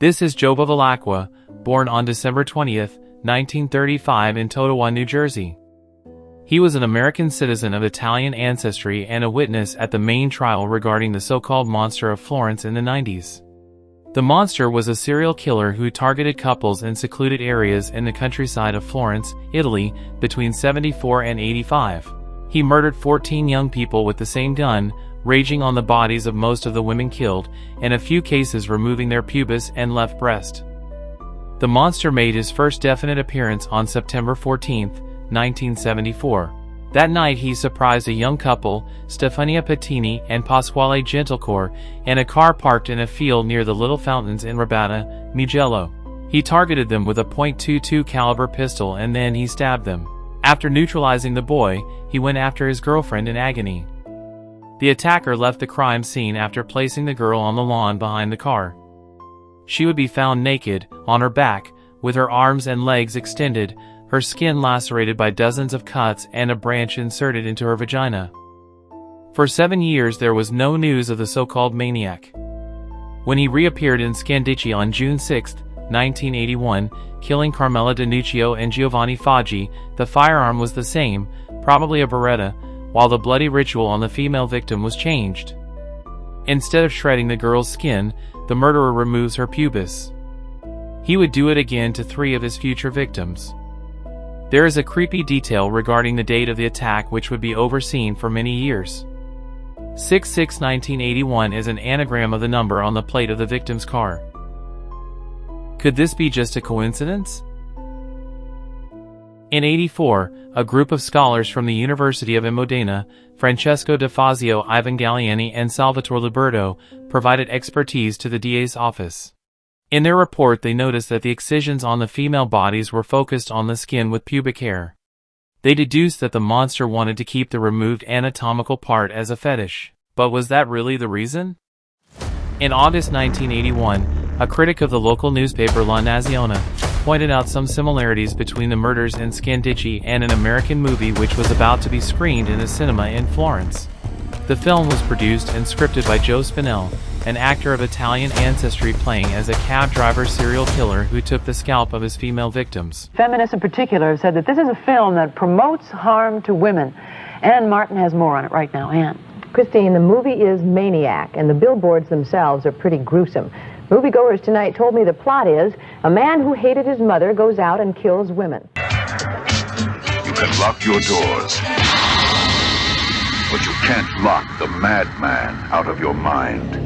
This is Joe Bevilacqua, born on December 20, 1935 in Totowa, New Jersey. He was an American citizen of Italian ancestry and a witness at the main trial regarding the so-called monster of Florence in the 90s. The monster was a serial killer who targeted couples in secluded areas in the countryside of Florence, Italy, between 74 and 85. He murdered 14 young people with the same gun, raging on the bodies of most of the women killed, in a few cases removing their pubis and left breast. The monster made his first definite appearance on September 14, 1974. That night he surprised a young couple, Stefania Pettini and Pasquale Gentilecore, in a car parked in a field near the Little Fountains in Rabatta, Mugello. He targeted them with a .22 caliber pistol and then he stabbed them. After neutralizing the boy, he went after his girlfriend in agony. The attacker left the crime scene after placing the girl on the lawn behind the car. She would be found naked, on her back, with her arms and legs extended, her skin lacerated by dozens of cuts and a branch inserted into her vagina. For 7 years there was no news of the so-called maniac. When he reappeared in Scandicci on June 6, 1981, killing Carmela D'Annunzio and Giovanni Foggi, the firearm was the same, probably a Beretta, while the bloody ritual on the female victim was changed. Instead of shredding the girl's skin, the murderer removes her pubis. He would do it again to 3 of his future victims. There is a creepy detail regarding the date of the attack which would be overseen for many years. 6/6/1981 is an anagram of the number on the plate of the victim's car. Could this be just a coincidence? In '84, a group of scholars from the University of Modena, Francesco de Fazio, Ivan Galliani and Salvatore Liberto, provided expertise to the DA's office. In their report they noticed that the excisions on the female bodies were focused on the skin with pubic hair. They deduced that the monster wanted to keep the removed anatomical part as a fetish. But was that really the reason? In August 1981, a critic of the local newspaper La Nazione pointed out some similarities between the murders in Scandicci and an American movie which was about to be screened in a cinema in Florence. The film was produced and scripted by Joe Spinell, an actor of Italian ancestry playing as a cab driver serial killer who took the scalp of his female victims. Feminists in particular have said that this is a film that promotes harm to women. Ann Martin has more on it right now. Ann. Christine, the movie is Maniac, and the billboards themselves are pretty gruesome. Moviegoers tonight told me the plot is a man who hated his mother goes out and kills women. You can lock your doors, but you can't lock the madman out of your mind.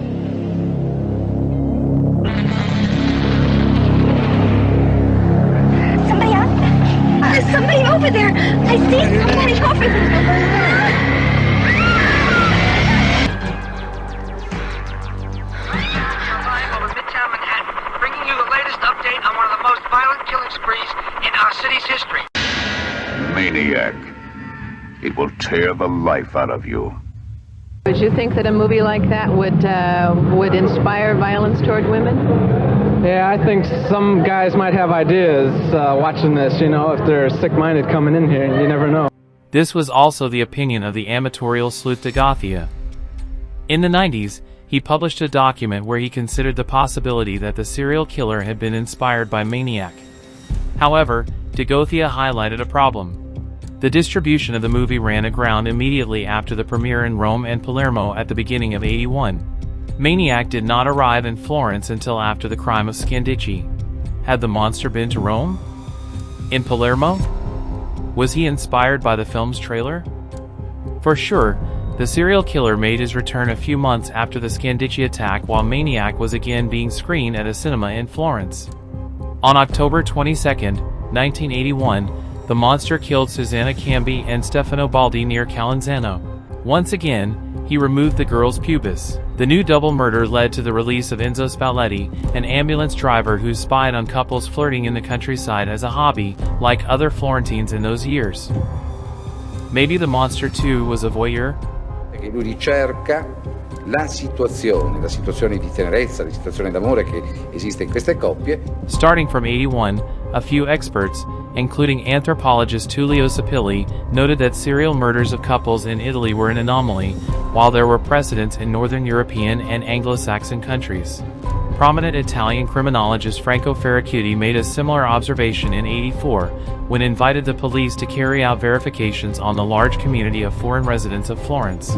There's somebody over there. I see somebody over there. Midtown Manhattan, bringing you the latest update on one of the most violent killing sprees in our city's history. Maniac. It will tear the life out of you. Would you think that a movie like that would inspire violence toward women? Yeah, I think some guys might have ideas watching this, you know, if they're sick-minded coming in here, you never know. This was also the opinion of the amatorial sleuth de Gothia. In the 90s, he published a document where he considered the possibility that the serial killer had been inspired by Maniac. However, de Gothia highlighted a problem. The distribution of the movie ran aground immediately after the premiere in Rome and Palermo at the beginning of '81. Maniac did not arrive in Florence until after the crime of Scandicci. Had the monster been to Rome? In Palermo? Was he inspired by the film's trailer? For sure, the serial killer made his return a few months after the Scandicci attack while Maniac was again being screened at a cinema in Florence. On October 22, 1981, the monster killed Susanna Cambi and Stefano Baldi near Calenzano. Once again, he removed the girl's pubis. The new double murder led to the release of Enzo Spalletti, an ambulance driver who spied on couples flirting in the countryside as a hobby, like other Florentines in those years. Maybe the monster too was a voyeur? Che lui ricerca la situazione di tenerezza, la situazione d'amore che esiste in queste coppie. Starting from '81, a few experts, including anthropologist Tullio Sapilli, noted that serial murders of couples in Italy were an anomaly, while there were precedents in Northern European and Anglo-Saxon countries. Prominent Italian criminologist Franco Ferracuti made a similar observation in '84, when invited the police to carry out verifications on the large community of foreign residents of Florence.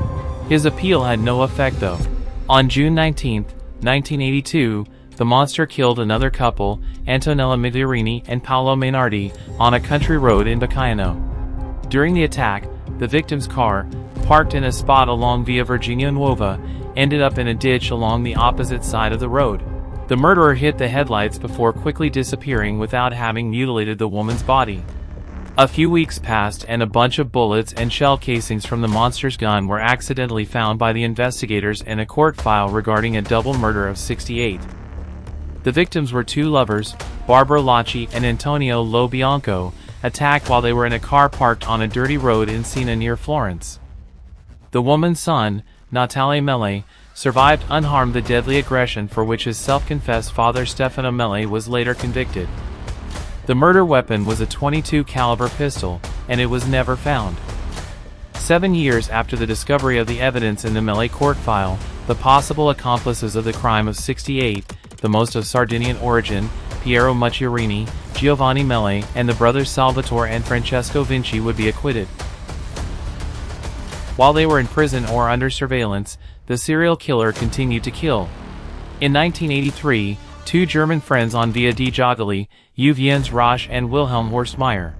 His appeal had no effect though. On June 19, 1982, the monster killed another couple, Antonella Migliorini and Paolo Mainardi, on a country road in Pacciani. During the attack, the victim's car, parked in a spot along Via Virginia Nuova, ended up in a ditch along the opposite side of the road. The murderer hit the headlights before quickly disappearing without having mutilated the woman's body. A few weeks passed and a bunch of bullets and shell casings from the monster's gun were accidentally found by the investigators in a court file regarding a double murder of '68. The victims were two lovers, Barbara Lacci and Antonio Lo Bianco, attacked while they were in a car parked on a dirty road in Siena near Florence. The woman's son, Natale Mele, survived unharmed the deadly aggression for which his self-confessed father Stefano Mele was later convicted. The murder weapon was a .22 caliber pistol, and it was never found. 7 years after the discovery of the evidence in the Mele court file, the possible accomplices of the crime of '68, the most of Sardinian origin, Piero Mucciarini, Giovanni Mele, and the brothers Salvatore and Francesco Vinci would be acquitted. While they were in prison or under surveillance, the serial killer continued to kill. In 1983, two German friends on Via di Giotoli, Jens Roche and Wilhelm Horstmeyer.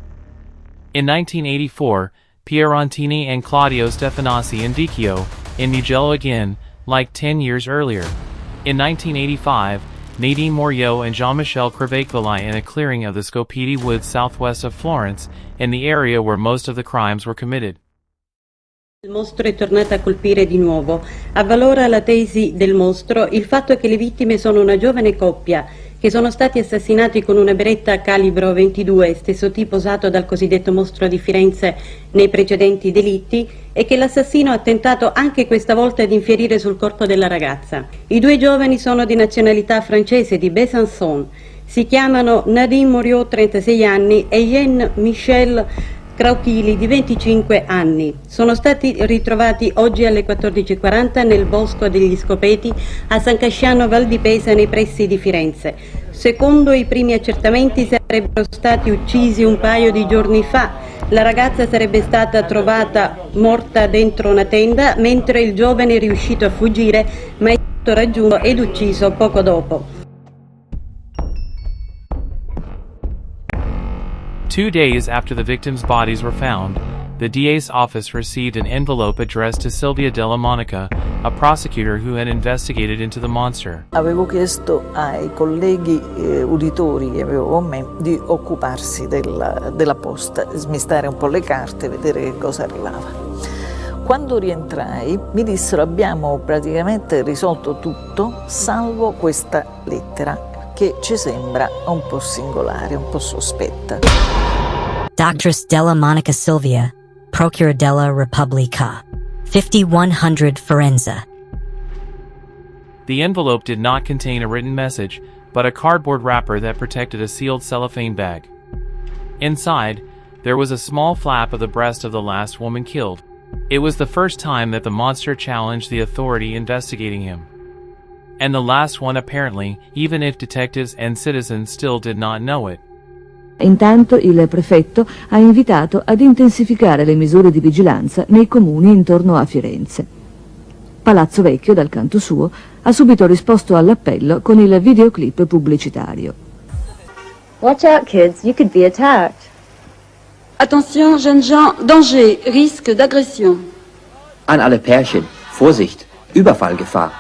In 1984, Pierontini and Claudio Stefanasi in Vicchio, in Mugello again, like 10 years earlier. In 1985, Nadine Morio and Jean-Michel Crevecola in a clearing of the Scopiti Woods southwest of Florence, in the area where most of the crimes were committed. Il mostro è tornato a colpire di nuovo. Avvalora la tesi del mostro il fatto che le vittime sono una giovane coppia che sono stati assassinati con una beretta calibro 22, stesso tipo usato dal cosiddetto mostro di Firenze nei precedenti delitti, e che l'assassino ha tentato anche questa volta di infierire sul corpo della ragazza. I due giovani sono di nazionalità francese, di Besançon. Si chiamano Nadine Morio, 36 anni, e Jean-Michel Crautili, di 25 anni. Sono stati ritrovati oggi alle 14:40 nel bosco degli Scopeti a San Casciano Val di Pesa, nei pressi di Firenze. Secondo i primi accertamenti sarebbero stati uccisi un paio di giorni fa. La ragazza sarebbe stata trovata morta dentro una tenda, mentre il giovane è riuscito a fuggire, ma è stato raggiunto ed ucciso poco dopo. 2 days after the victims' bodies were found, the DA's office received an envelope addressed to Silvia Della Monica, a prosecutor who had investigated into the monster. Avevo chiesto ai colleghi uditori che avevo con me di occuparsi della posta, smistare un po' le carte, vedere che cosa arrivava. Quando rientrai mi dissero: abbiamo praticamente risolto tutto, salvo questa lettera, che ci sembra un po' singolare, un po' sospetta. Doctress Della Monica Silvia, Procura della Repubblica, 5100 Firenze. The envelope did not contain a written message, but a cardboard wrapper that protected a sealed cellophane bag. Inside, there was a small flap of the breast of the last woman killed. It was the first time that the monster challenged the authority investigating him. And the last one apparently, even if detectives and citizens still did not know it. Intanto il prefetto ha invitato ad intensificare le misure di vigilanza nei comuni intorno a Firenze. Palazzo Vecchio, dal canto suo, ha subito risposto all'appello con il videoclip pubblicitario. Watch out, kids, you could be attacked. Attention, jeunes gens, danger, risque d'agression. An alle Pärchen, Vorsicht, Überfallgefahr.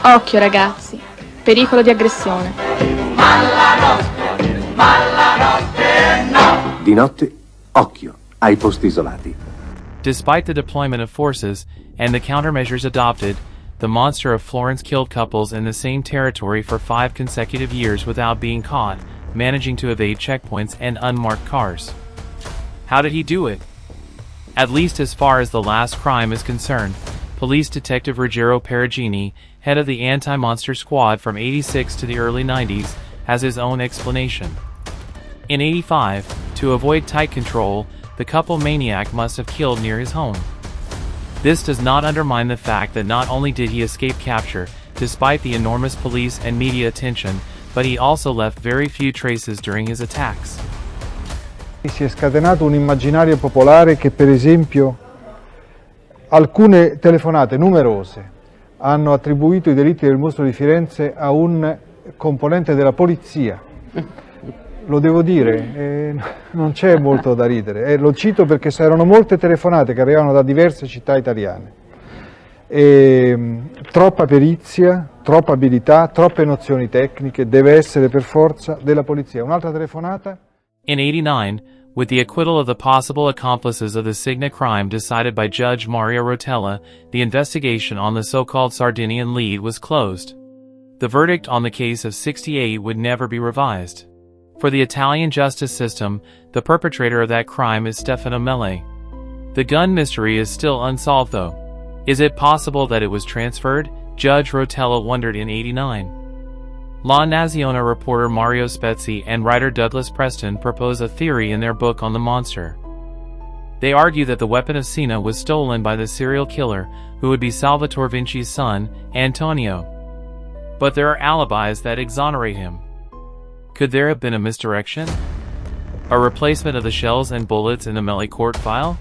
Occhio ragazzi, pericolo di aggressione. Di notte, occhio ai posti isolati. Despite the deployment of forces and the countermeasures adopted, the monster of Florence killed couples in the same territory for 5 consecutive years without being caught, managing to evade checkpoints and unmarked cars. How did he do it? At least as far as the last crime is concerned, Police Detective Ruggero Perugini, head of the anti-monster squad from '86 to the early '90s, has his own explanation. In '85, to avoid tight control, the couple maniac must have killed near his home. This does not undermine the fact that not only did he escape capture, despite the enormous police and media attention, but he also left very few traces during his attacks. Si è scatenato un immaginario popolare che, per esempio, alcune telefonate numerose hanno attribuito i delitti del mostro di Firenze a un componente della polizia. Lo devo dire, non c'è molto da ridere, lo cito perché erano molte telefonate che arrivavano da diverse città italiane. Troppa perizia, troppa abilità, troppe nozioni tecniche, deve essere per forza della polizia. Un'altra telefonata? In 89, with the acquittal of the possible accomplices of the Signa crime decided by Judge Mario Rotella, the investigation on the so-called Sardinian lead was closed. The verdict on the case of 68 would never be revised. For the Italian justice system, the perpetrator of that crime is Stefano Mele. The gun mystery is still unsolved though. Is it possible that it was transferred? Judge Rotella wondered in 89. La Nazione reporter Mario Spezzi and writer Douglas Preston propose a theory in their book on the monster. They argue that the weapon of Sina was stolen by the serial killer, who would be Salvatore Vinci's son, Antonio. But there are alibis that exonerate him. Could there have been a misdirection? A replacement of the shells and bullets in the Mele court file?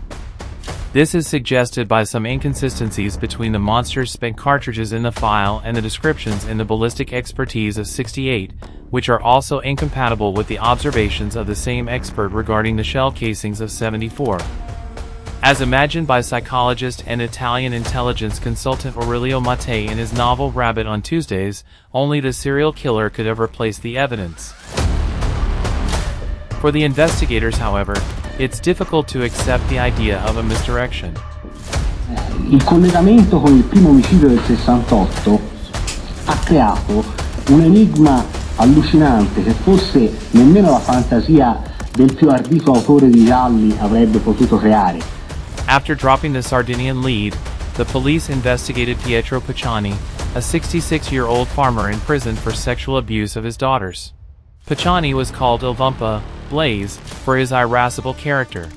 This is suggested by some inconsistencies between the monster's spent cartridges in the file and the descriptions in the ballistic expertise of 68, which are also incompatible with the observations of the same expert regarding the shell casings of 74. As imagined by psychologist and Italian intelligence consultant Aurelio Mattei in his novel Rabbit on Tuesdays, only the serial killer could have replaced the evidence. For the investigators, however, it's difficult to accept the idea of a misdirection. Il collegamento con il primo omicidio del 68 ha creato un enigma allucinante che forse nemmeno la fantasia del più ardito autore di gialli avrebbe potuto creare. After dropping the Sardinian lead, the police investigated Pietro Pacciani, a 66-year-old farmer in prison for sexual abuse of his daughters. Pacciani was called Il Vumpa, Blaze, for his irascible character.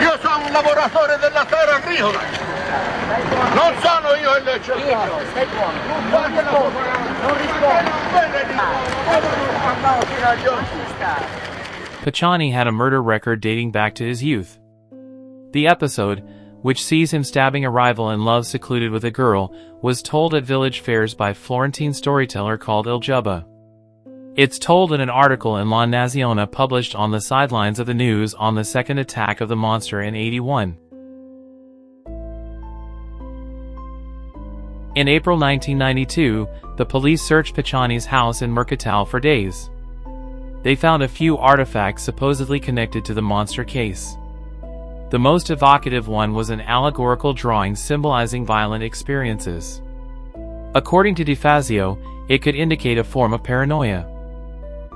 Io sono un lavoratore della terra agricola. Non sono io il cercato. Stai buono. Non rispondi. Pacciani had a murder record dating back to his youth. The episode, which sees him stabbing a rival in love secluded with a girl, was told at village fairs by a Florentine storyteller called Il Giubba. It's told in an article in La Nazione published on the sidelines of the news on the second attack of the monster in 81. In April 1992, the police searched Pacciani's house in Mercatale for days. They found a few artifacts supposedly connected to the monster case. The most evocative one was an allegorical drawing symbolizing violent experiences. According to Di Fazio, it could indicate a form of paranoia.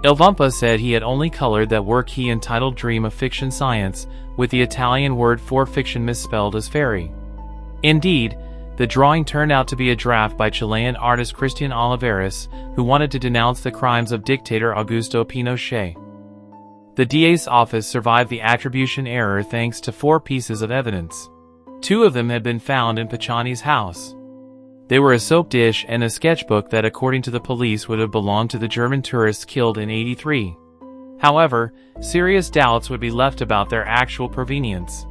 Il Vumpa said he had only colored that work he entitled Dream of Fiction Science, with the Italian word for fiction misspelled as fairy. Indeed, the drawing turned out to be a draft by Chilean artist Cristian Olivares, who wanted to denounce the crimes of dictator Augusto Pinochet. The DA's office survived the attribution error thanks to 4 pieces of evidence. 2 of them had been found in Pacciani's house. They were a soap dish and a sketchbook that, according to the police, would have belonged to the German tourists killed in 83. However, serious doubts would be left about their actual provenience.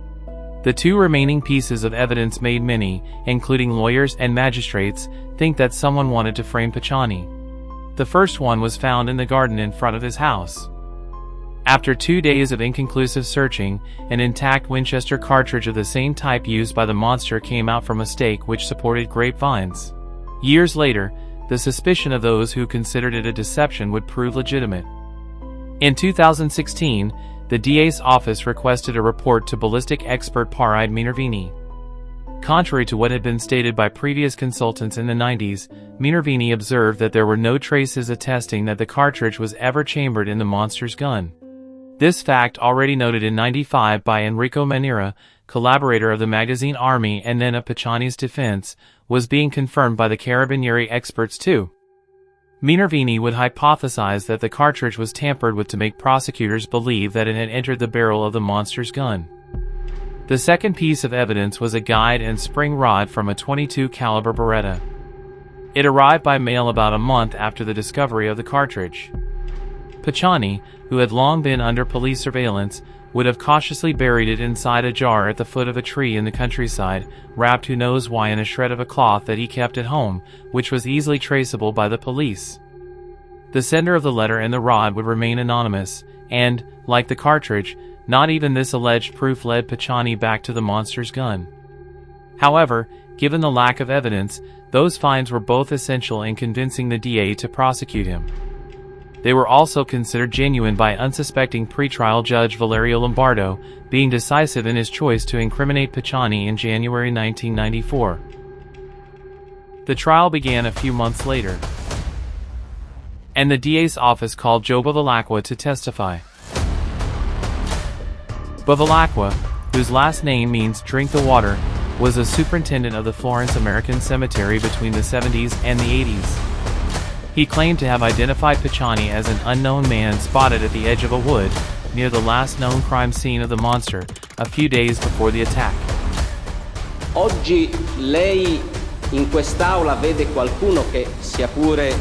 The 2 remaining pieces of evidence made many, including lawyers and magistrates, think that someone wanted to frame Pacciani. The first one was found in the garden in front of his house. After 2 days of inconclusive searching, an intact Winchester cartridge of the same type used by the monster came out from a stake which supported grapevines. Years later, the suspicion of those who considered it a deception would prove legitimate. In 2016, the DA's office requested a report to ballistic expert Paride Minervini. Contrary to what had been stated by previous consultants in the 90s, Minervini observed that there were no traces attesting that the cartridge was ever chambered in the monster's gun. This fact, already noted in 95 by Enrico Manera, collaborator of the magazine Army and then of Pacciani's defense, was being confirmed by the Carabinieri experts too. Minervini would hypothesize that the cartridge was tampered with to make prosecutors believe that it had entered the barrel of the monster's gun. The second piece of evidence was a guide and spring rod from a .22 caliber Beretta. It arrived by mail about a month after the discovery of the cartridge. Pacciani, who had long been under police surveillance, would have cautiously buried it inside a jar at the foot of a tree in the countryside, wrapped who knows why in a shred of a cloth that he kept at home, which was easily traceable by the police. The sender of the letter and the rod would remain anonymous, and, like the cartridge, not even this alleged proof led Pacciani back to the monster's gun. However, given the lack of evidence, those finds were both essential in convincing the DA to prosecute him. They were also considered genuine by unsuspecting pretrial judge Valerio Lombardo, being decisive in his choice to incriminate Pacciani in January 1994. The trial began a few months later, and the DA's office called Joe Bevilacqua to testify. Bevilacqua, whose last name means drink the water, was a superintendent of the Florence American Cemetery between the 70s and the 80s. He claimed to have identified Pacciani as an unknown man spotted at the edge of a wood, near the last known crime scene of the monster, a few days before the attack. Oggi lei in quest'aula vede qualcuno che, sia pure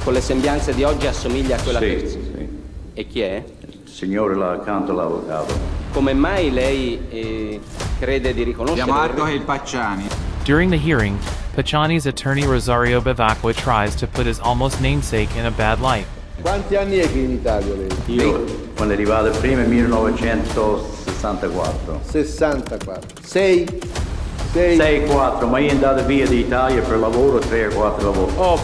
con le sembianze di oggi, assomiglia a quella persona? Sì. E chi è? Il signore là accanto all'avvocato. Come mai lei crede di riconoscere? Chiamato è il Pacciani. During the hearing, Pacciani's attorney Rosario Bevilacqua tries to put his almost namesake in a bad light. Quanti anni è che in Italia lei? Io, quando è arrivato prima, 1964. 64. 6, 4, ma io sono andato via d'Italia per lavoro, 3 o 4 lavori. Oh,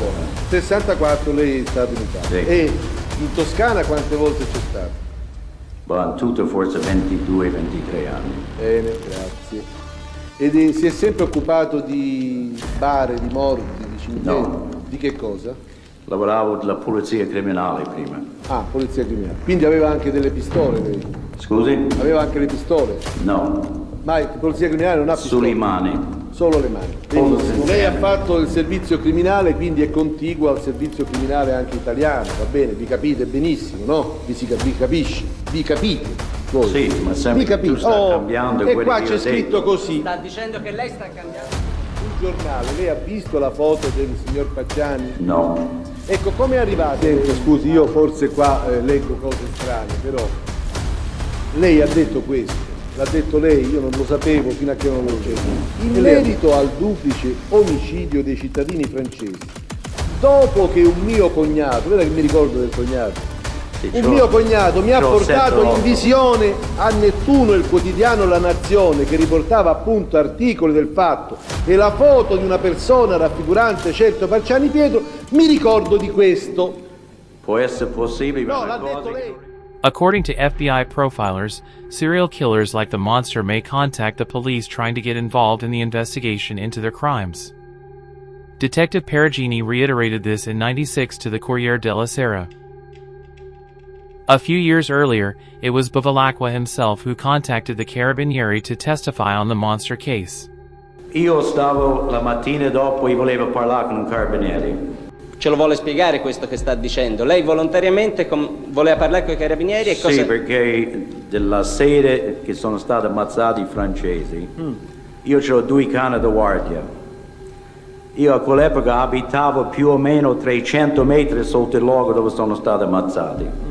64 lei è stato in Italia. Sì. E in Toscana quante volte c'è stato? In tutto forse 22-23 anni. Bene, grazie. Ed si è sempre occupato di bare, di morti, di cimiteri? No. Di che cosa? Lavoravo della polizia criminale prima. Ah, polizia criminale. Quindi aveva anche delle pistole lei? Scusi? Aveva anche le pistole? No. Ma la polizia criminale non ha pistole? Sulle mani. Solo le mani. Benissimo. Lei ha fatto il servizio criminale, quindi è contiguo al servizio criminale anche italiano, va bene? Vi capite benissimo, no? Vi capisce? Vi capite? Voi. Sì, ma sempre tu sta cambiando. E qua c'è scritto così. Sta dicendo che lei sta cambiando. Sul giornale, lei ha visto la foto del signor Pacciani? No. Ecco, come è arrivato? Scusi, io forse qua leggo cose strane, però lei ha detto questo, l'ha detto lei, io non lo sapevo fino a che non lo leggevo. In merito al duplice omicidio dei cittadini francesi, dopo che un mio cognato, veda che mi ricordo del cognato, un mio cognato mi ha portato in visione a Nettuno il quotidiano La Nazione, che riportava appunto articoli del fatto e la foto di una persona raffigurante certo Pacciani Pietro, mi ricordo di questo. Può essere possibile. No, l'ha detto lei. According to FBI profilers, serial killers like the monster may contact the police trying to get involved in the investigation into their crimes. Detective Perugini reiterated this in '96 to the Corriere della Sera. A few years earlier, it was Bevilacqua himself who contacted the Carabinieri to testify on the monster case. Io stavo la mattina dopo e volevo parlare con un carabinieri. Ce lo vuole spiegare questo che sta dicendo? Lei volontariamente voleva parlare con i carabinieri e cosa? Sì, perché della sera che sono stati ammazzati i francesi, io c'ho 2 cani da guardia. Io a quell'epoca abitavo più o meno 300 metri sotto il luogo dove sono stati ammazzati.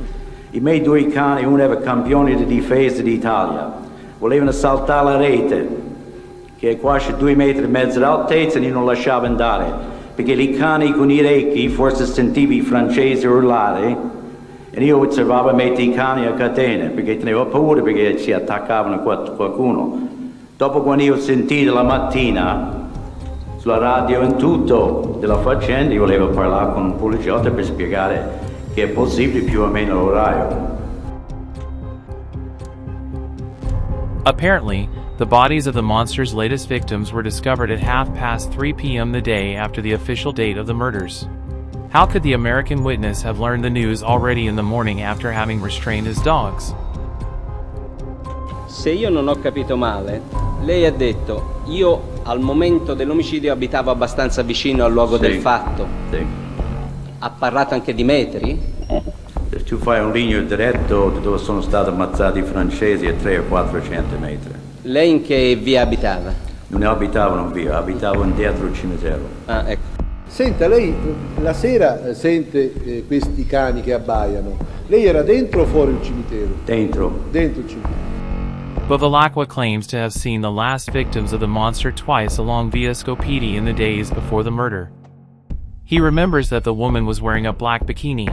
I miei 2 cani, uno era campione di difesa d'Italia, volevano saltare la rete, che è quasi 2 metri e mezzo d'altezza, e io non lasciavo andare, perché i cani con i recchi forse sentivo i francesi urlare, e io osservavo mettere i cani a catena, perché tenevo paura perché si attaccavano a qualcuno. Dopo, quando io ho sentito la mattina, sulla radio in tutto della faccenda, io volevo parlare con un poliziotto per spiegare che è possibile più o meno l'orario. Apparently, the bodies of the monster's latest victims were discovered at 3:30 p.m. the day after the official date of the murders. How could the American witness have learned the news already in the morning after having restrained his dogs? Se io non ho capito male, lei ha detto, io al momento dell'omicidio abitavo abbastanza vicino al luogo del fatto. Sì. Ha parlato anche di metri? Tu fai un linea diretto dove sono stati ammazzati i francesi a 300 o 400 metri. Lei in che via abitava? Non abitavano in via, abitavano dietro il cimitero. Ah, ecco. Senta, lei la sera sente questi cani che abbaiano. Lei era dentro o fuori il cimitero? Dentro. Dentro il cimitero. Bevilacqua claims to have seen the last victims of the monster twice along Via Scopiti in the days before the murder. He remembers that the woman was wearing a black bikini.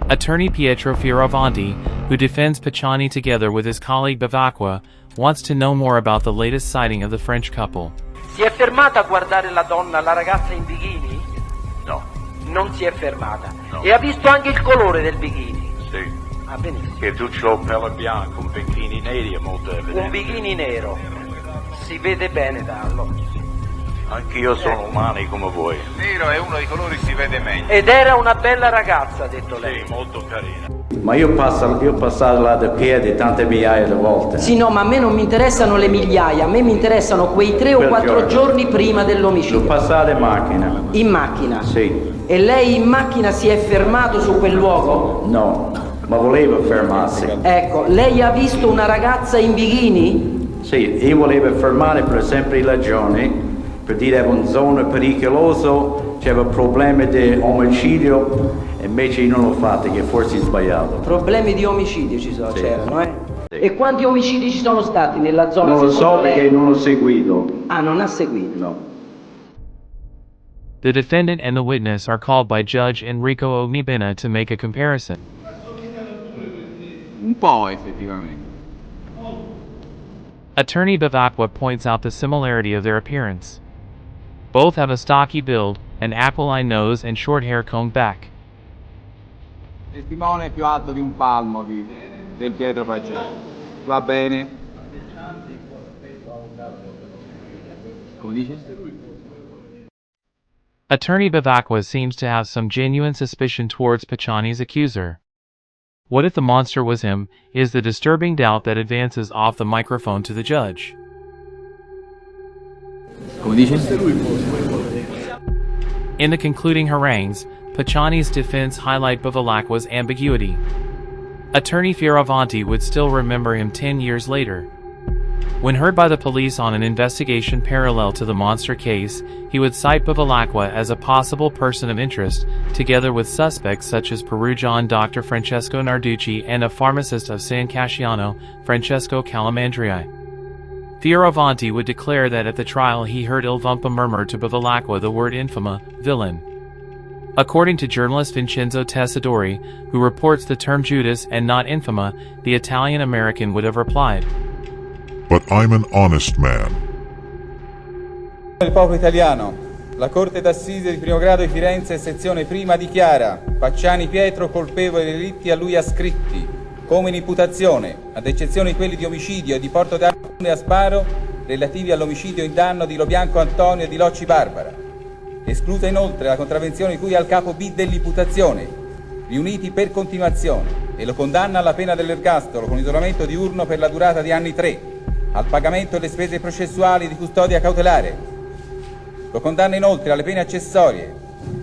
Attorney Pietro Fioravanti, who defends Pacciani together with his colleague Bevilacqua, wants to know more about the latest sighting of the French couple. Si è fermata a guardare la donna, la ragazza in bikini? No. Non si è fermata. No. E ha visto anche il colore del bikini? Sì. Ah, benissimo. Che tu c'ho pelle bianca, un bikini nero è molto evidente. Un bikini nero. Si vede bene da allora. Anch'io sono umani come voi. Nero è uno dei colori si vede meglio. Ed era una bella ragazza, ha detto lei. Sì, molto carina. Ma io ho passato là da piedi tante migliaia di volte. Sì, no, ma a me non mi interessano le migliaia, a me mi interessano quei 3 o 4 giorni prima dell'omicidio. L'ho passato in macchina. In macchina? Sì. E lei in macchina si è fermato su quel luogo? No, ma volevo fermarsi. Ecco, lei ha visto una ragazza in bikini? Sì, io volevo fermare per sempre ragioni, per dire che era una zona pericolosa, c'era problemi di omicidio, e invece io non l'ho fatto, che forse ho sbagliato. Problemi di omicidio ci sono, Sì. c'erano, eh? Sì. E quanti omicidi ci sono stati nella zona? Non lo so perché non l'ho seguito. Ah, non ha seguito? No. The defendant and the witness are called by Judge Enrico Ognibena to make a comparison. Un po' effettivamente. Attorney Bevilacqua points out the similarity of their appearance. Both have a stocky build, an aquiline nose and short hair combed back. Il timone è più alto di un palmo del Pietro Pacciani. Va bene? Come dice? Attorney Bevilacqua seems to have some genuine suspicion towards Pacciani's accuser. What if the monster was him, is the disturbing doubt that advances off the microphone to the judge. Come dice? In the concluding harangues, Pacciani's defense highlight Bevilacqua's ambiguity. Attorney Fioravanti would still remember him 10 years later. When heard by the police on an investigation parallel to the monster case, he would cite Bevilacqua as a possible person of interest, together with suspects such as Perugian Dr. Francesco Narducci and a pharmacist of San Casciano, Francesco Calamandrii. Fioravanti would declare that at the trial he heard Il Vumpa murmur to Bevilacqua the word infama, villain. According to journalist Vincenzo Tessadori, who reports the term Judas and not infama, the Italian-American would have replied, "But I'm an honest man." Il popolo italiano. La Corte d'Assise di primo grado di Firenze, sezione prima, dichiara Pacciani Pietro colpevole dei delitti a lui ascritti, come in imputazione, ad eccezione di quelli di omicidio e di porto d'armi a sparo, relativi all'omicidio in danno di Lobianco Antonio e di Locci Barbara. Esclusa inoltre la contravvenzione di cui è al capo B dell'imputazione, riuniti per continuazione, e lo condanna alla pena dell'ergastolo con isolamento diurno per la durata di anni 3, al pagamento delle spese processuali di custodia cautelare. Lo condanna inoltre alle pene accessorie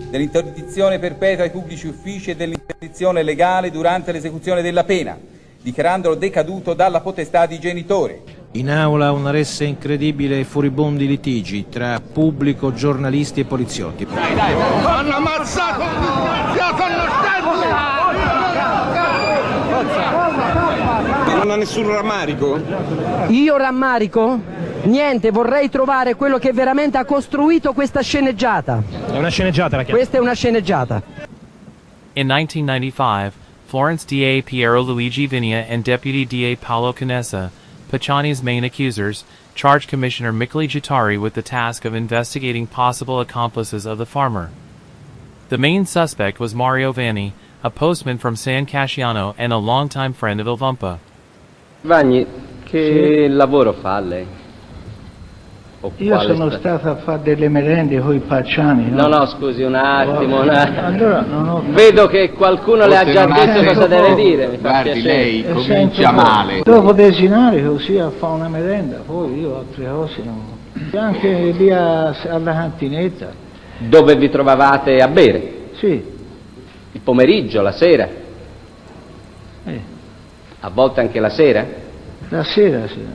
dell'interdizione perpetua ai pubblici uffici e dell'interdizione legale durante l'esecuzione della pena, dichiarandolo decaduto dalla potestà di genitore. In aula una ressa incredibile e furibondi litigi tra pubblico, giornalisti e poliziotti. Dai, hanno ammazzato! Non ha nessun rammarico? Io rammarico? Niente, vorrei trovare quello che veramente ha costruito questa sceneggiata. È una sceneggiata la chiama. Questa è una sceneggiata. In 1995, Florence DA Piero Luigi Vinia and Deputy DA Paolo Canessa, Pacciani's main accusers, charged Commissioner Michele Giuttari with the task of investigating possible accomplices of the farmer. The main suspect was Mario Vanni, a postman from San Casciano and a longtime friend of Il Vumpa. Vagni, che lavoro fa lei? Io sono stato a fare delle merende con i Pacciani. No, scusi un attimo. Allora, non ho... Vedo che qualcuno le ha già detto cosa deve dire. Mi fa piacere. Lei comincia male. Dopo desinare così a fare una merenda, poi io altre cose non... Anche lì alla cantinetta. Dove vi trovavate a bere? Sì. Il pomeriggio, la sera? A volte anche la sera? La sera, sì.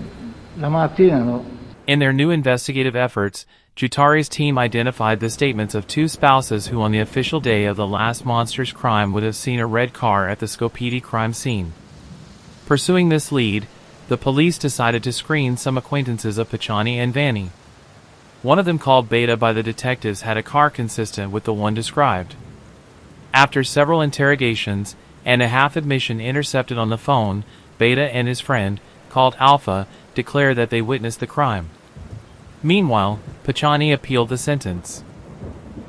La mattina no. In their new investigative efforts, Giuttari's team identified the statements of two spouses who on the official day of the last monstrous crime would have seen a red car at the Skopje crime scene. Pursuing this lead, the police decided to screen some acquaintances of Pacciani and Vanni. One of them, called Beta by the detectives, had a car consistent with the one described. After several interrogations and a half-admission intercepted on the phone, Beta and his friend, called Alpha, declared that they witnessed the crime. Meanwhile, Pacciani appealed the sentence.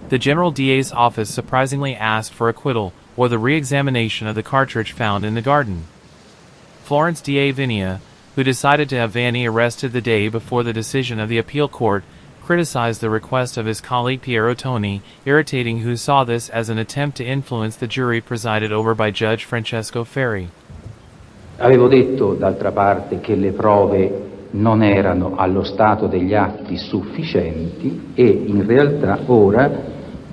The General DA's office surprisingly asked for acquittal or the re-examination of the cartridge found in the garden. Florence DA Vinia, who decided to have Vanni arrested the day before the decision of the appeal court, criticized the request of his colleague Piero Toni, irritating, who saw this as an attempt to influence the jury presided over by Judge Francesco Ferri. Avevo detto d'altra parte che le prove non erano allo stato degli atti sufficienti e in realtà ora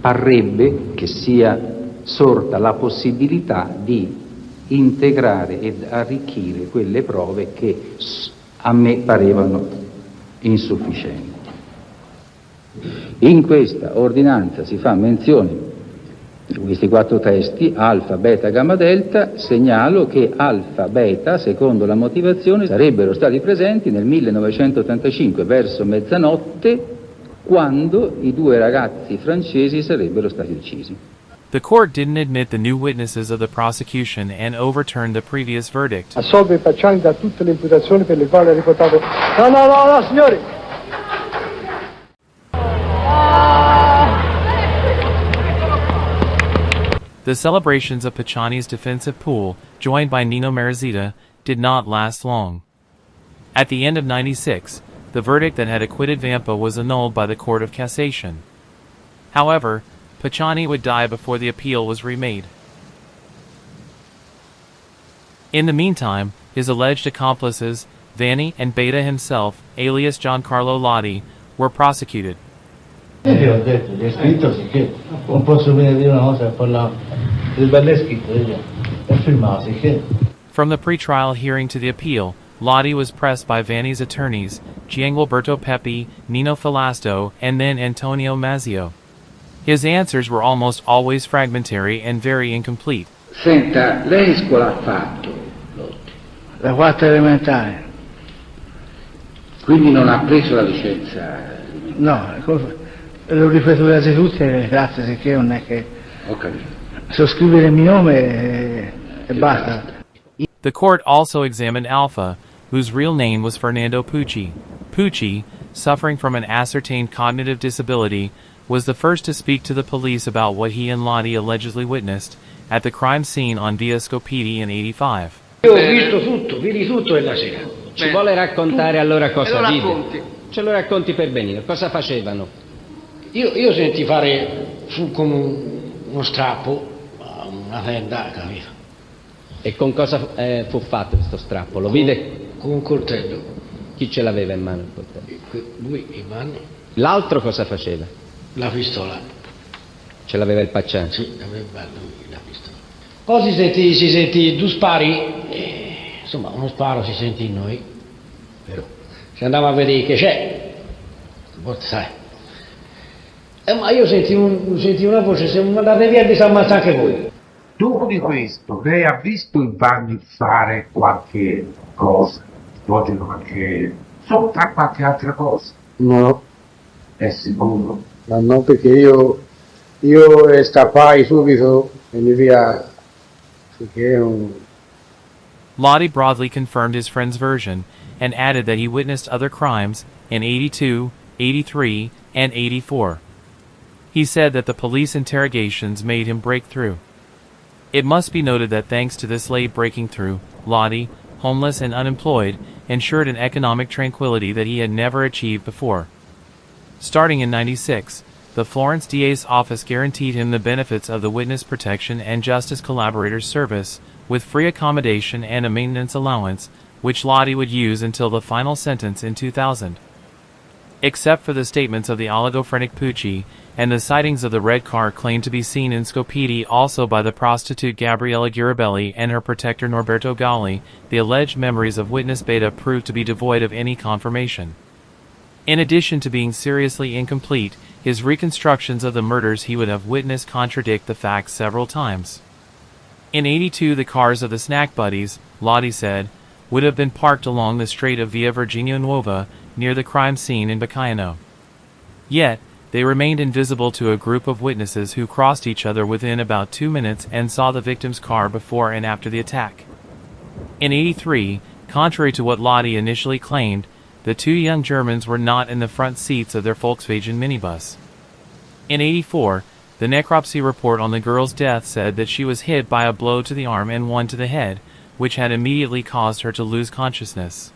parrebbe che sia sorta la possibilità di integrare ed arricchire quelle prove che a me parevano insufficienti. In questa ordinanza si fa menzione di questi quattro testi, alfa, beta, gamma, delta. Segnalo che alfa, beta, secondo la motivazione, sarebbero stati presenti nel 1985 verso mezzanotte, quando i due ragazzi francesi sarebbero stati uccisi. The court didn't admit the new witnesses of the prosecution and overturned the previous verdict. Assolve Pacciani da tutte le imputazioni per le quali ha riportato... No, signori! The celebrations of Pacciani's defensive pool, joined by Nino Marzita, did not last long. At the end of '96, the verdict that had acquitted Vampa was annulled by the Court of Cassation. However, Pacciani would die before the appeal was remade. In the meantime, his alleged accomplices, Vanni and Beta himself, alias Giancarlo Lotti, were prosecuted. Io ho detto, gli è scritto sì che non posso venire a dire una cosa e parlare. Il bello è scritto, è firmato sì che. From the pre-trial hearing to the appeal, Lotti was pressed by Vanni's attorneys, Giangualberto Peppi, Nino Falasto, and then Antonio Mazzio. His answers were almost always fragmentary and very incomplete. Senta, lei scuola ha fatto? La quarta elementare. Quindi non ha preso la licenza? No, l'ho ripetuto quasi tutte, grazie, sicché non è che... Ho capito. So scrivere il mio nome e basta. The court also examined Alpha, whose real name was Fernando Pucci. Pucci, suffering from an ascertained cognitive disability, was the first to speak to the police about what he and Lotti allegedly witnessed at the crime scene on Via Skopje in '85. Io ho visto tutto, vidi tutto quella sera. Ci vuole raccontare allora cosa vide? Ce lo racconti per benino. Cosa facevano? Io senti fare su come uno strappo, una tenda, capito? E con cosa fu fatto questo strappo? Lo vide? Con un coltello. Chi ce l'aveva in mano il coltello? Lui in mano. L'altro cosa faceva? La pistola. Ce l'aveva il Pacciani? Sì, aveva lui la pistola. Poi si senti due spari, insomma uno sparo si sente in noi, però se andiamo a vedere che c'è, sai. Ma io senti una voce, se andate via vi sa ammazzare anche voi. Dopo di questo, lei ha visto in Vanni fare qualche cosa? Svolgere qualche... soltanto qualche altra cosa? No. È sicuro? Ma no, perché io scappai subito e mi via, perché non... Lotti broadly confirmed his friend's version and added that he witnessed other crimes in '82, '83, and '84. He said that the police interrogations made him break through. It must be noted that thanks to this late breaking through, Lotti, homeless and unemployed, ensured an economic tranquility that he had never achieved before. Starting in '96, the Florence DA's office guaranteed him the benefits of the Witness Protection and Justice Collaborators Service, with free accommodation and a maintenance allowance, which Lotti would use until the final sentence in 2000. Except for the statements of the oligophrenic Pucci, and the sightings of the red car claimed to be seen in Scopiti also by the prostitute Gabriella Girabelli and her protector Norberto Galli, the alleged memories of witness Beta proved to be devoid of any confirmation. In addition to being seriously incomplete, his reconstructions of the murders he would have witnessed contradict the facts several times. In 82, the cars of the snack buddies, Lottie said, would have been parked along the straight of Via Virginia Nuova, near the crime scene in Bacaiano. Yet, they remained invisible to a group of witnesses who crossed each other within about 2 minutes and saw the victim's car before and after the attack. In 83, contrary to what Lottie initially claimed, the two young Germans were not in the front seats of their Volkswagen minibus. In 84, the necropsy report on the girl's death said that she was hit by a blow to the arm and one to the head, which had immediately caused her to lose consciousness.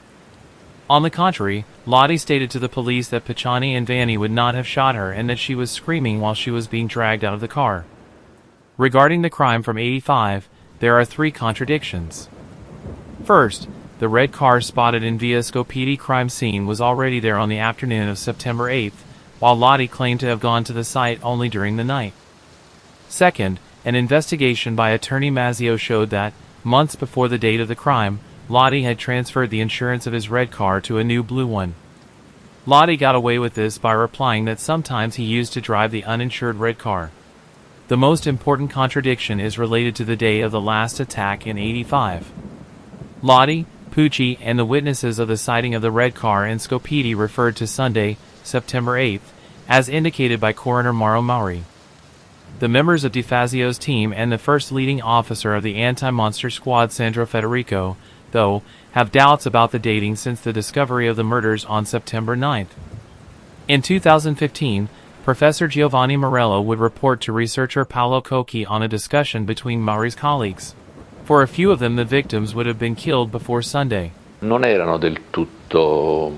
On the contrary, Lottie stated to the police that Pacciani and Vanni would not have shot her and that she was screaming while she was being dragged out of the car. Regarding the crime from 85, there are 3 contradictions. First, the red car spotted in Via Scopiti crime scene was already there on the afternoon of September 8th, while Lottie claimed to have gone to the site only during the night. Second, an investigation by attorney Mazzio showed that, months before the date of the crime, Lottie had transferred the insurance of his red car to a new blue one. Lottie got away with this by replying that sometimes he used to drive the uninsured red car. The most important contradiction is related to the day of the last attack in 85. Lottie, Pucci, and the witnesses of the sighting of the red car in Scopiti referred to Sunday, September 8th, as indicated by Coroner Mauro Mauri. The members of Di Fazio's team and the first leading officer of the anti-monster squad Sandro Federico, though, have doubts about the dating since the discovery of the murders on September 9th. In 2015, Professor Giovanni Morello would report to researcher Paolo Cocchi on a discussion between Mauri's colleagues. For a few of them, the victims would have been killed before Sunday. Non erano del tutto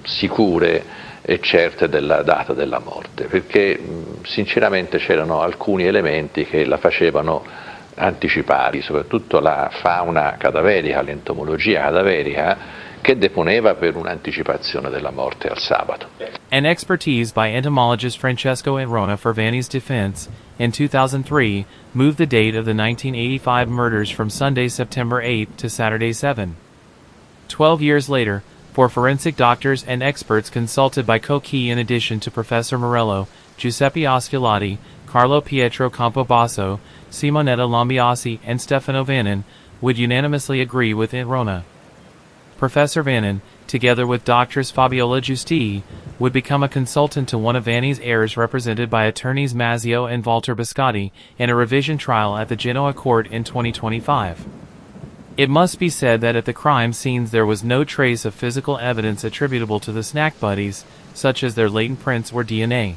sicure e certe della data della morte, perché sinceramente c'erano alcuni elementi che la facevano anticipare, soprattutto la fauna cadaverica, l'entomologia cadaverica, che deponeva per un'anticipazione della morte al sabato. An expertise by entomologist Francesco Amicone for Vanni's defense, in 2003, moved the date of the 1985 murders from Sunday, September 8 to Saturday 7. 12 years later, for forensic doctors and experts consulted by Cocchi in addition to Professor Morello, Giuseppe Osculati, Carlo Pietro Campobasso, Simonetta Lambiasi, and Stefano Vannin, would unanimously agree with Amicone. Professor Vannin, together with doctors Fabiola Giusti, would become a consultant to one of Vanni's heirs represented by attorneys Mazzio and Walter Biscotti in a revision trial at the Genoa court in 2025. It must be said that at the crime scenes there was no trace of physical evidence attributable to the snack buddies, such as their latent prints or DNA.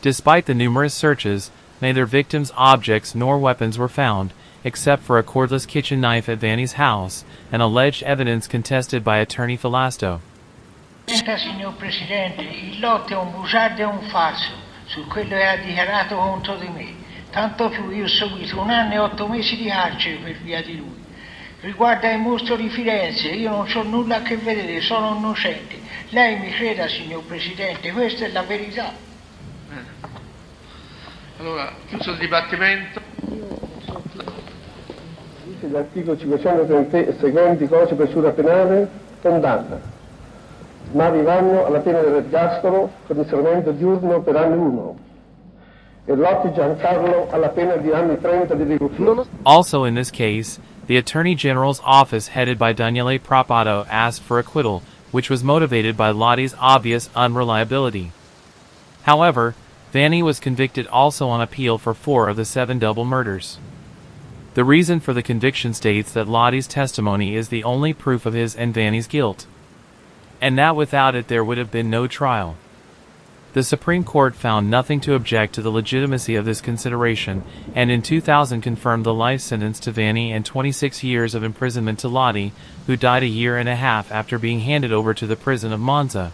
Despite the numerous searches, neither victims' objects nor weapons were found, except for a cordless kitchen knife at Vanni's house, and alleged evidence contested by attorney Falasto. Signor Presidente, il lotto è un bugiardo e un falso su quello che ha dichiarato contro di me. Tanto più io ho seguito 1 anno e 8 mesi di carcere per via di lui. Riguarda il mostro di Firenze, io non c'ho nulla a che vedere, sono innocente. Lei mi creda, signor Presidente, questa è la verità. Allora, chiuso il dibattimento. Dice l'articolo 530 e seguenti codice di procedura penale, condanna Mari Vanno alla pena dell'ergastolo con isolamento diurno per anni 1 e Lotti Giancarlo alla pena di anni 30 di reclusione. Also in this case, the Attorney General's office headed by Daniele Propato asked for acquittal, which was motivated by Lottie's obvious unreliability. However, Vanni was convicted also on appeal for 4 of the 7 double murders. The reason for the conviction states that Lottie's testimony is the only proof of his and Vanni's guilt, and that without it there would have been no trial. The Supreme Court found nothing to object to the legitimacy of this consideration, and in 2000 confirmed the life sentence to Vanni and 26 years of imprisonment to Lottie, who died a year and a half after being handed over to the prison of Monza.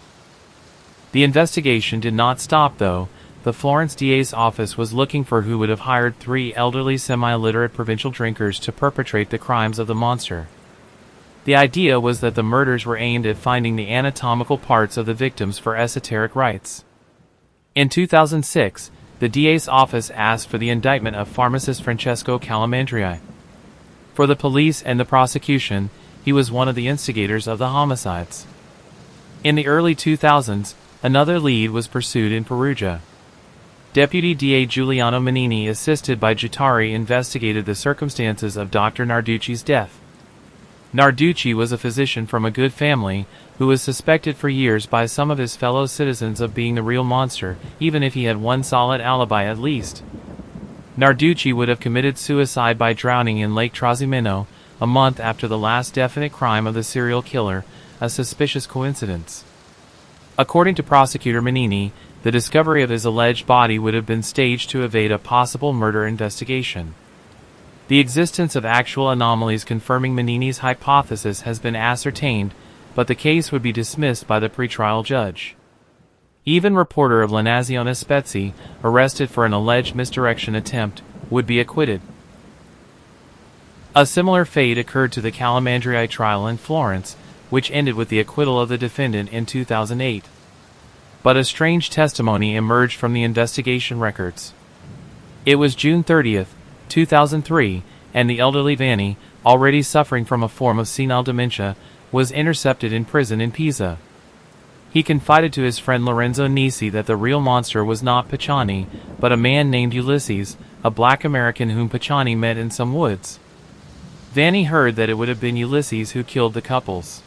The investigation did not stop though. The Florence DA's office was looking for who would have hired 3 elderly semi-illiterate provincial drinkers to perpetrate the crimes of the monster. The idea was that the murders were aimed at finding the anatomical parts of the victims for esoteric rites. In 2006, the DA's office asked for the indictment of pharmacist Francesco Amicone. For the police and the prosecution, he was one of the instigators of the homicides. In the early 2000s, another lead was pursued in Perugia. Deputy DA Giuliano Manini, assisted by Giuttari, investigated the circumstances of Dr. Narducci's death. Narducci was a physician from a good family, who was suspected for years by some of his fellow citizens of being the real monster, even if he had one solid alibi at least. Narducci would have committed suicide by drowning in Lake Trasimeno, a month after the last definite crime of the serial killer, a suspicious coincidence. According to prosecutor Manini, the discovery of his alleged body would have been staged to evade a possible murder investigation. The existence of actual anomalies confirming Manini's hypothesis has been ascertained, but the case would be dismissed by the pretrial judge. Even reporter of La Nazione Spezzi, arrested for an alleged misdirection attempt, would be acquitted. A similar fate occurred to the Calamandrei trial in Florence, which ended with the acquittal of the defendant in 2008. But a strange testimony emerged from the investigation records. It was June 30, 2003, and the elderly Vanni, already suffering from a form of senile dementia, was intercepted in prison in Pisa. He confided to his friend Lorenzo Nisi that the real monster was not Pacciani, but a man named Ulysses, a black American whom Pacciani met in some woods. Vanni heard that it would have been Ulysses who killed the couples.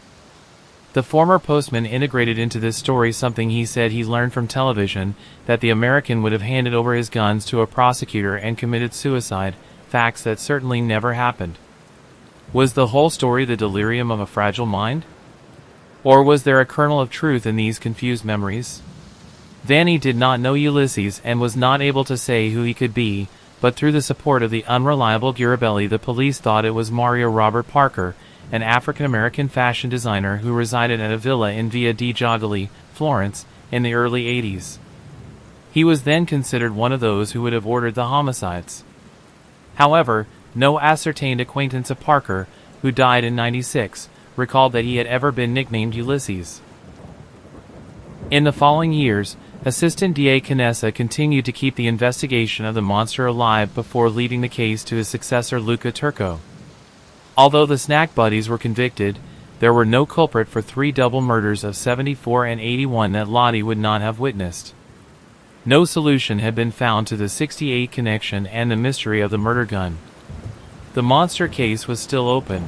The former postman integrated into this story something he said he learned from television, that the American would have handed over his guns to a prosecutor and committed suicide, facts that certainly never happened. Was the whole story the delirium of a fragile mind? Or was there a kernel of truth in these confused memories? Vanni did not know Ulysses and was not able to say who he could be, but through the support of the unreliable Girabelli, the police thought it was Mario Robert Parker, an African-American fashion designer who resided at a villa in Via di Giagali, Florence, in the early 80s. He was then considered one of those who would have ordered the homicides. However, no ascertained acquaintance of Parker, who died in '96, recalled that he had ever been nicknamed Ulysses. In the following years, Assistant DA Canessa continued to keep the investigation of the monster alive before leaving the case to his successor Luca Turco. Although the snack buddies were convicted, there were no culprit for 3 double murders of 74 and 81 that Lottie would not have witnessed. No solution had been found to the 68 connection and the mystery of the murder gun. The monster case was still open.